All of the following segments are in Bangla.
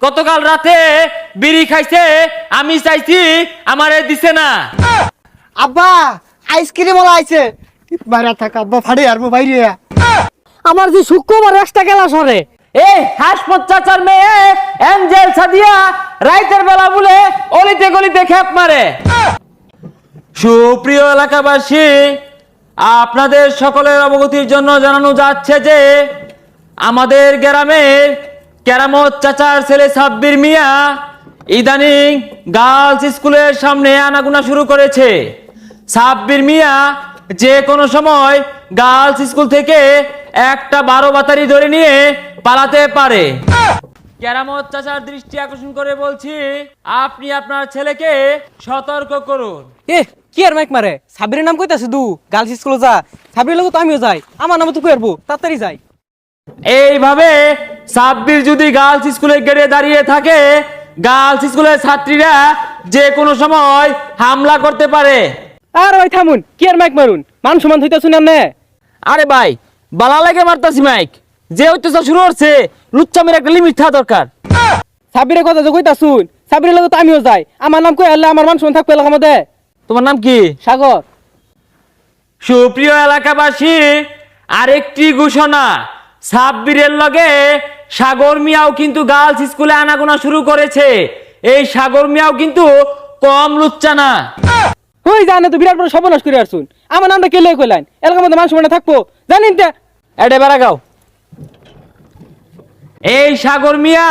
গতকাল রাতে বিড়ি খাইছে, আমি চাইছি আমারে দিছে না। আব্বা আইসক্রিম ওলা আইছে, বাইরে থাক আব্বা, ফাড়ে আরবো বাইরে। আমার যে শুক্রবার একটা গেলা সরে এই হাসমত চাচার মেয়ে এঞ্জেল সাদিয়া রাইতের বেলা বলে অলিতে গলিতে খেপ মারে। সুপ্রিয় এলাকাবাসী, আপনাদের সকলের অবগতির জন্য জানানো যাচ্ছে যে আমাদের গ্রামের কেরামত চাচার ছেলে সাব্বির মিয়া ইদানিং গার্লস স্কুলের সামনে আনাগোনা শুরু করেছে। সাব্বির মিয়া যে কোনো সময় গার্লস স্কুল থেকে একটা 12 বাতারি ধরে নিয়ে পালাতে পারে। কেরামত চাচার দৃষ্টি আকর্ষণ করে বলছি, আপনি আপনার ছেলেকে সতর্ক করুন। এ কি আর মাইক মারে, সাবিরের নাম কইতাছে দু গার্লস স্কুলে যা, সাবিরের লোক তো আমিও যাই, আমার নামে তো কইরবো, তাড়াতাড়ি যাই। এইভাবে সাব্বির যদি গার্লস স্কুলে গেটে দাঁড়িয়ে থাকে, গার্লস স্কুলের ছাত্রীরা যে কোনো সময় হামলা করতে পারে। আর ওই থামুন, কি আর মাইক মারুন, মান সমান হইতাছুন না। আরে ভাই, বালা লাগে মারতাছি মাইক, যে অত্যাচার শুরু হচ্ছে লুচ্চামের একটা লিমিট থাকা দরকার। সাবিরের কথা যে কইতাছুন, সাবিরের লোক তো আমিও যাই, আমার নাম কই আল্লাহ, আমার মান সমান থাকবে এলাকার মধ্যে। তোমার নাম কি? সাগর। সুপ্রিয় এলাকাবাসী, আরেকটি ঘোষণা, সাব্বিরের লগে সাগর মিয়াও কিন্তু গার্লস স্কুলে আনাগোনা শুরু করেছে। এই সাগর মিয়াও কিন্তু কম লুচ্চা না। ওই জানে তো বিরাট বড় সর্বনাশ করে আসুন, আমার নামটা কে লয়ে কইলেন, এলাকার মধ্যে মান সমান থাকবো জানেন তে। এডে বেড়াগাও। এই সাগর মিয়া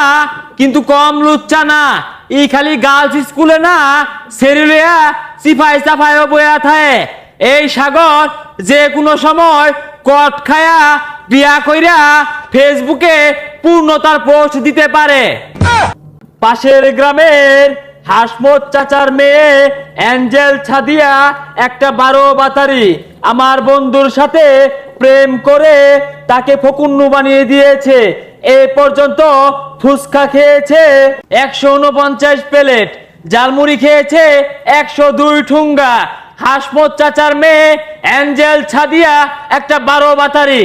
কিন্তু কম লুচ্চা না, ই খালি গার্লস স্কুলে না সেরিলিয়া সিফাই সাফাই বয়া থাকে। এই সাগর যে কোনো সময় কট খায়া বিয়া কইরা ফেসবুকে পূর্ণতার পোস্ট দিতে পারে। পাশের গ্রামের হাসমত চাচার মেয়ে এঞ্জেল ছাদিয়া একটা 12 বাতারি আমার বন্ধুর সাথে প্রেম করে তাকে ফকুন্নু বানিয়ে দিয়েছে। এ পর্যন্ত ফুচকা খেয়েছে 149 প্লেট, জালমুড়ি খেয়েছে 102 ঠুঙ্গা। হাসমত চাচার মেয়ে এঞ্জেল ছাদিয়া একটা 12 বাতারি।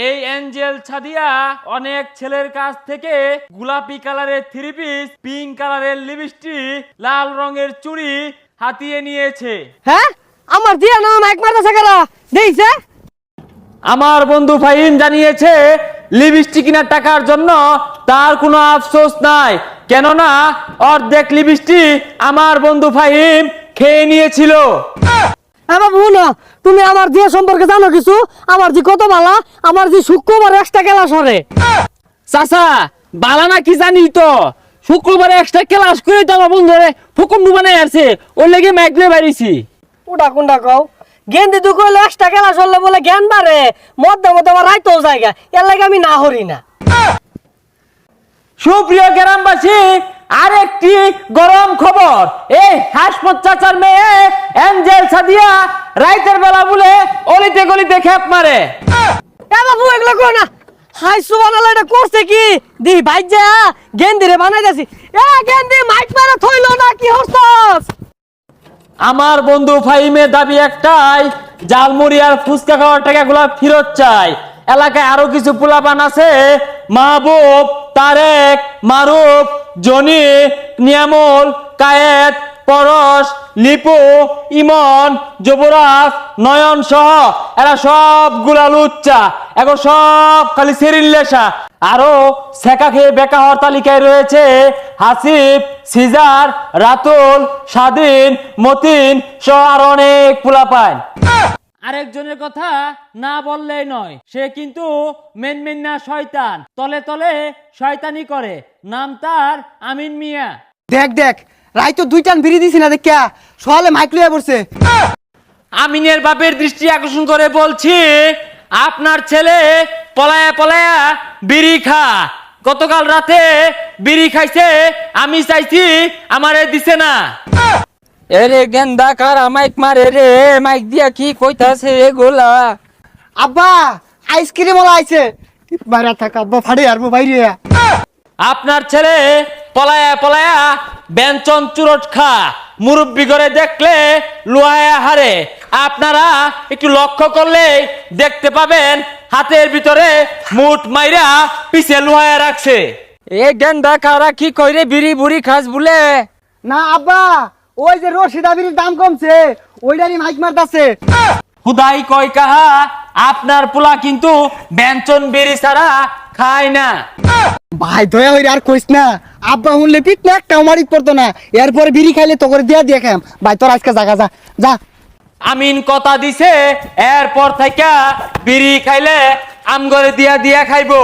এই এঞ্জেল ছাদিয়া অনেক ছেলের কাছ থেকে গোলাপি কালারের 3 পিস, পিঙ্ক কালারের লিপস্টিক, লাল রঙের চুড়ি হাতিয়ে নিয়েছে। হ্যাঁ, আমার দিয়া না মাইক মারতাছে কারা দেইছে। আমার বন্ধু ফাহিম জানিয়েছে লিপস্টিক কেনার টাকার জন্য তার কোনো আফসোস নাই, কেননা অর্ধেক লিপস্টিক আমার বন্ধু ফাহিম খেয়ে নিয়েছিল। আমার বোন, তুমি আমার দিয়ে সম্পর্কে জানো কিছু? আমার যে কত বালা, আমার যে শুক্রবার একটা গেলা সরে। চাচা বালানা কি জানি তো, শুক্রবারে এক্সট্রা ক্লাস করে তো আমার বন্ধুরে ফকুন্নু বানাই আছে, ওই লেগে মাইকলে বাড়িছি। ওটা কোনটা কও? গেন্দি দু কইলে একটা গেলা সরলে বলে জ্ঞান বাড়ে, মধ্যে মধ্যে আমার রাইতেও জায়গা, এর লাগে আমি না হরি না। সুপ্রিয় গ্রামবাসী, আরেকটি গরম খবর, এই হাসমত চাচার মেয়ে এঞ্জেল সাদিয়া রাইতের বেলা বলে অলিতে গলিতে খেপ মারে। এ বাবু এগুলো কো না, হাই সুবহানাল্লাহ, এটা করছে কি দি ভাই যা গেন্দি রে বানাই দাসি। এ গেন্দি মাইক মারা থইলো না কি হরছস? আমার বন্ধু ফাহিমের দাবি একটাই, জালমুড়ি আর ফুচকা খাওয়ার টাকাগুলো ফেরত চাই। এলাকায় আরো কিছু পোলাপান আছে, মাহবুব, তারেক, মারুফ, জনি, নিয়ামল, কায়েত, পরশ, লিপু, ইমন, যুবরাজ, নয়ন সহ এরা সবগুলা লুচ্চা, এখন সব খালি সেরিল্লেসা। আরো সেকা খেয়ে বেকা হওয়ার তালিকায় রয়েছে হাসিব, সিজার, রাতুল, স্বাধীন, মতিন সহ আরো অনেক পোলাপান। আরেকজনের কথা না বললেই নয়, সে কিন্তু মেন না শয়তান, তলে তলে শয়তানি করে, নাম তার আমিন মিয়া। দেখ দেখ, রাই তো 2 টান বিড়ি দিছি না দেখা, সকালে মাইক লইয়া পড়ছে। আমিনের বাপের দৃষ্টি আকর্ষণ করে বলছি, আপনার ছেলে পলায়া পলায়া বিড়ি খা, গতকাল রাতে বিড়ি খাইছে, আমি চাইছি আমারে দিছে না। এরে গেন্দা কারা মাইক মারে রে, মাইক দিয়া কি কইতাছে এগুলা? আব্বা আইসক্রিম ওলা আইছে, বাইরে থাক আব্বা, ফাড়ে আরবো বাইরে। আপনার ছেলে পলায়া পলায়া ব্যঞ্চন চুরট খা, মুরব্বি করে দেখলে লুহায়া হারে। আপনারা একটু লক্ষ্য করলে দেখতে পাবেন হাতের ভিতরে মুঠ মাইরা পিছে লুহায়া রাখছে। এ গেন্দা কারা কি কইরে বিড়ি বুড়ি খাস বলে? না আব্বা, ওই যে রশিদা বিড়ির দাম কমছে ওইটারই মাইক মারতাছে। হুদাই কয় কাহা আপনার পোলা কিন্তু ব্যঞ্জন বেরি ছাড়া খায় না। ভাই দয়া হইরে আর কইস না, আব্বা শুনলে পিট না একটা মারিক পড়তো না, এরপরে বিড়ি খাইলে তো করে দিয়া খাম। ভাই তোর আজকে জাগা যা যা। আমিন কথা দিছে এরপর থেকে বিড়ি খাইলে আমগরে দিয়া খাইবো।